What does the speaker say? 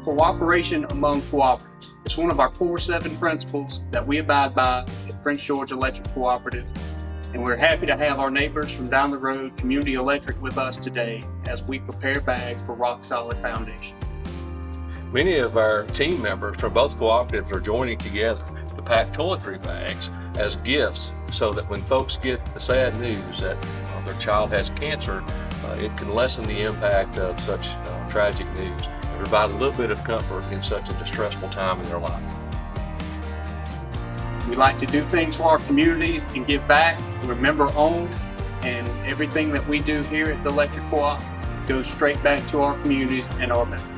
Cooperation among cooperatives. It's one of our core 7 principles that we abide by at Prince George Electric Cooperative, and we're happy to have our neighbors from down the road, Community Electric, with us today as we prepare bags for Rock Solid Foundation. Many of our team members from both cooperatives are joining together to pack toiletry bags as gifts so that when folks get the sad news that their child has cancer, it can lessen the impact of such tragic news and provide a little bit of comfort in such a distressful time in their life. We like to do things for our communities and give back. We're member owned, and everything that we do here at the Electric Co-op goes straight back to our communities and our members.